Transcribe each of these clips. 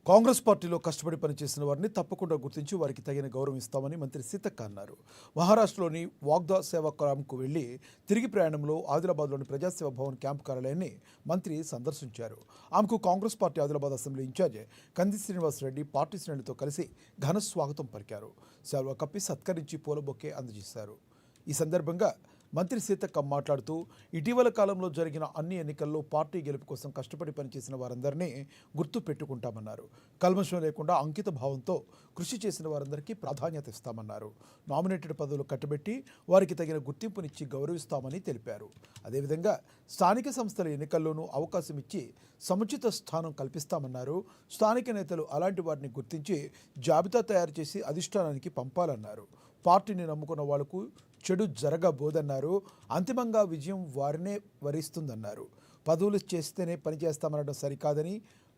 కాంగ్రెస్ పార్టీలో కష్టపడి పనిచేసిన వారిని తప్పకుండా గుర్తించి వారికి తగిన గౌరవం ఇస్తామని మంత్రి సీతక్క అన్నారు. మహారాష్ట్రలోని వాగ్దా సేవా క్యాంప్కు వెళ్లి తిరిగి ప్రయాణంలో ఆదిలాబాద్లోని ప్రజాసేవ భవన్ క్యాంప్ కార్యాలయాన్ని మంత్రి సందర్శించారు. ఆమెకు Congress party Adilabad assembly incharge Kandi Srinivasareddy party శ్రేణులతో కలిసి ఘన స్వాగతం పలికారు. శాల్వా కప్పి సత్కరించి పూల బొకే అందజేశారు. ఈ సందర్భంగా మంత్రి సీతక్క మాట్లాడుతూ ఇటీవల కాలంలో జరిగిన అన్ని ఎన్నికల్లో పార్టీ గెలుపు కోసం కష్టపడి పనిచేసిన వారందరినీ గుర్తు పెట్టుకుంటామన్నారు. కల్మషం లేకుండా అంకిత భావంతో కృషి చేసిన వారందరికీ ప్రాధాన్యత ఇస్తామన్నారు. నామినేటెడ్ పదవులు కట్టబెట్టి వారికి తగిన గుర్తింపునిచ్చి గౌరవిస్తామని తెలిపారు. అదేవిధంగా స్థానిక సంస్థల ఎన్నికల్లోనూ అవకాశం ఇచ్చి సముచిత స్థానం కల్పిస్తామన్నారు. స్థానిక నేతలు అలాంటి వారిని గుర్తించి జాబితా తయారు చేసి అధిష్టానానికి పంపాలన్నారు. పార్టీని నమ్ముకున్న వాళ్లకు చెడు జరగబోదన్నారు. అంతిమంగా విజయం వారినే వరిస్తుందన్నారు. పదవులు చేస్తేనే పనిచేస్తామనడం సరికాదని,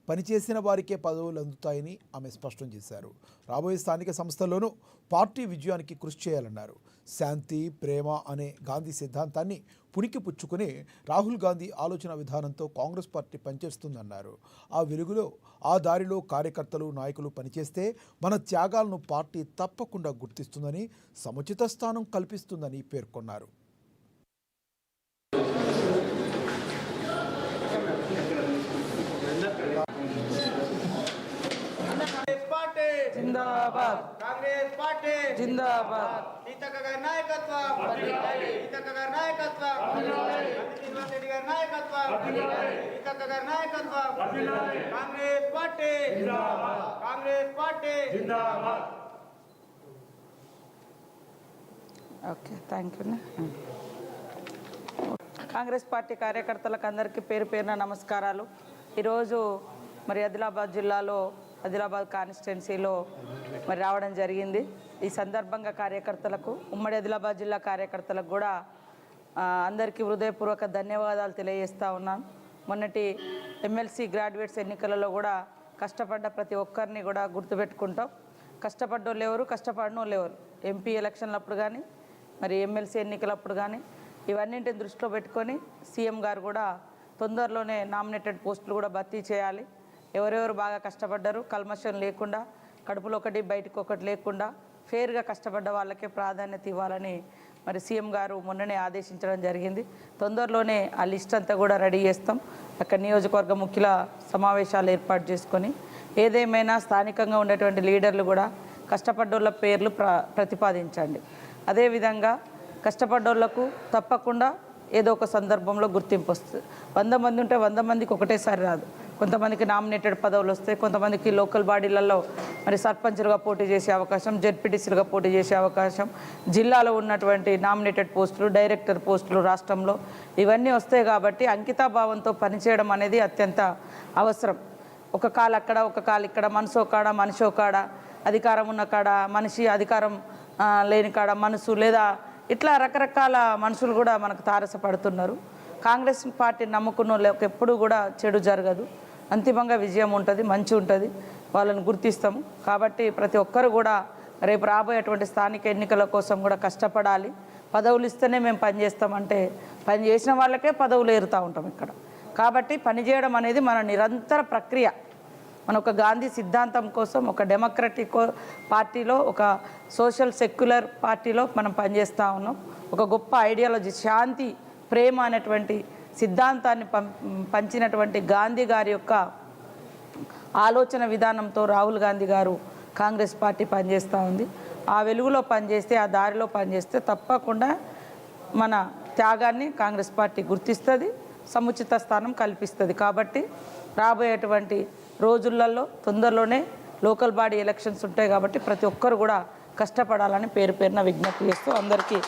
పనిచేసిన వారికే పదవులు అందుతాయని ఆమె స్పష్టం చేశారు. రాబోయే స్థానిక సంస్థల్లోనూ పార్టీ విజయానికి కృషి చేయాలన్నారు. శాంతి, ప్రేమ అనే గాంధీ సిద్ధాంతాన్ని పుణికి పుచ్చుకుని రాహుల్ గాంధీ ఆలోచన విధానంతో కాంగ్రెస్ పార్టీ పనిచేస్తుందన్నారు. ఆ వెలుగులో, ఆ దారిలో కార్యకర్తలు, నాయకులు పనిచేస్తే మన త్యాగాలను పార్టీ తప్పకుండా గుర్తిస్తుందని, సముచిత స్థానం కల్పిస్తుందని పేర్కొన్నారు. जिंदाबाद कांग्रेस पार्टी जिंदाबाद सीतक्क गारी नायकत्వం सीतक्क गारी नायकत्వం శ్రీనివాసరెడ్డి గారి నాయకత్వం सीतक्क गारी नायकत्వం कांग्रेस पार्टी जिंदाबाद कांग्रेस पार्टी जिंदाबाद okay thank you. Congress party కార్యకర్తలకు అందరికీ పేరు పేరున నమస్కారాలు. ఈరోజు మరి ఆదిలాబాద్ జిల్లాలో ఆదిలాబాద్ కాన్స్టిట్యున్సీలో మరి రావడం జరిగింది. ఈ సందర్భంగా కార్యకర్తలకు, ఉమ్మడి ఆదిలాబాద్ జిల్లా కార్యకర్తలకు కూడా అందరికీ హృదయపూర్వక ధన్యవాదాలు తెలియజేస్తూ ఉన్నాను. మొన్నటి ఎమ్మెల్సీ గ్రాడ్యుయేట్స్ ఎన్నికలలో కూడా కష్టపడ్డ ప్రతి ఒక్కరిని కూడా గుర్తుపెట్టుకుంటాం. కష్టపడ్డోళ్ళు ఎవరు, కష్టపడినోళ్ళు ఎవరు, ఎంపీ ఎలక్షన్లప్పుడు కానీ, మరి ఎమ్మెల్సీ ఎన్నికలప్పుడు కానీ ఇవన్నింటిని దృష్టిలో పెట్టుకొని సీఎం గారు కూడా తొందరలోనే నామినేటెడ్ పోస్టులు కూడా భర్తీ చేయాలి. ఎవరెవరు బాగా కష్టపడ్డారు, కల్మషం లేకుండా, కడుపులో ఒకటి బయటకు ఒకటి లేకుండా ఫేర్గా కష్టపడ్డ వాళ్ళకే ప్రాధాన్యత ఇవ్వాలని మరి సీఎం గారు మొన్ననే ఆదేశించడం జరిగింది. తొందరలోనే ఆ లిస్ట్ అంతా కూడా రెడీ చేస్తాం. అక్కడ నియోజకవర్గ ముఖ్యుల సమావేశాలు ఏర్పాటు చేసుకొని ఏదేమైనా స్థానికంగా ఉండేటువంటి లీడర్లు కూడా కష్టపడ్డోళ్ళ పేర్లు ప్రతిపాదించండి. అదేవిధంగా కష్టపడ్డోళ్లకు తప్పకుండా ఏదో ఒక సందర్భంలో గుర్తింపు వస్తుంది. 100 మంది ఉంటే 100 మందికి ఒకటేసారి రాదు. కొంతమందికి నామినేటెడ్ పదవులు వస్తాయి, కొంతమందికి లోకల్ బాడీలలో మరి సర్పంచులుగా పోటీ చేసే అవకాశం, జెడ్పీటీసీలుగా పోటీ చేసే అవకాశం, జిల్లాలో ఉన్నటువంటి నామినేటెడ్ పోస్టులు, డైరెక్టర్ పోస్టులు రాష్ట్రంలో ఇవన్నీ వస్తాయి. కాబట్టి అంకితాభావంతో పనిచేయడం అనేది అత్యంత అవసరం. ఒక కాలు అక్కడ, ఒక కాలు ఇక్కడ, మనసో కాడ మనిషో కాడ, అధికారం ఉన్న కాడ మనిషి, అధికారం లేని కాడ మనసు, లేదా ఇట్లా రకరకాల మనుషులు కూడా మనకు తారసపడుతున్నారు. కాంగ్రెస్ పార్టీని నమ్ముకున్న వాళ్ళకి ఎప్పుడూ కూడా చెడు జరగదు. అంతిమంగా విజయం ఉంటుంది, మంచి ఉంటుంది, వాళ్ళని గుర్తిస్తాము. కాబట్టి ప్రతి ఒక్కరు కూడా రేపు రాబోయేటువంటి స్థానిక ఎన్నికల కోసం కూడా కష్టపడాలి. పదవులు ఇస్తేనే మేము పనిచేస్తామంటే పని చేసిన వాళ్ళకే పదవులు ఏరుతూ ఉంటాం ఇక్కడ. కాబట్టి పనిచేయడం అనేది మన నిరంతర ప్రక్రియ. మన ఒక గాంధీ సిద్ధాంతం కోసం, ఒక డెమోక్రటిక్ పార్టీలో, ఒక సోషల్ సెక్యులర్ పార్టీలో మనం పనిచేస్తూ ఉన్నాం. ఒక గొప్ప ఐడియాలజీ, శాంతి, ప్రేమ అనేటువంటి సిద్ధాంతాన్ని పంచినటువంటి గాంధీ గారి యొక్క ఆలోచన విధానంతో రాహుల్ గాంధీ గారు కాంగ్రెస్ పార్టీ పనిచేస్తూ ఉంది. ఆ వెలుగులో పనిచేస్తే, ఆ దారిలో పనిచేస్తే తప్పకుండా మన త్యాగాన్ని కాంగ్రెస్ పార్టీ గుర్తిస్తుంది, సముచిత స్థానం కల్పిస్తుంది. కాబట్టి రాబోయేటువంటి రోజులలో తొందరలోనే లోకల్ బాడీ ఎలక్షన్స్ ఉంటాయి. కాబట్టి ప్రతి ఒక్కరు కూడా కష్టపడాలని పేరు పేరున విజ్ఞప్తి చేస్తూ అందరికీ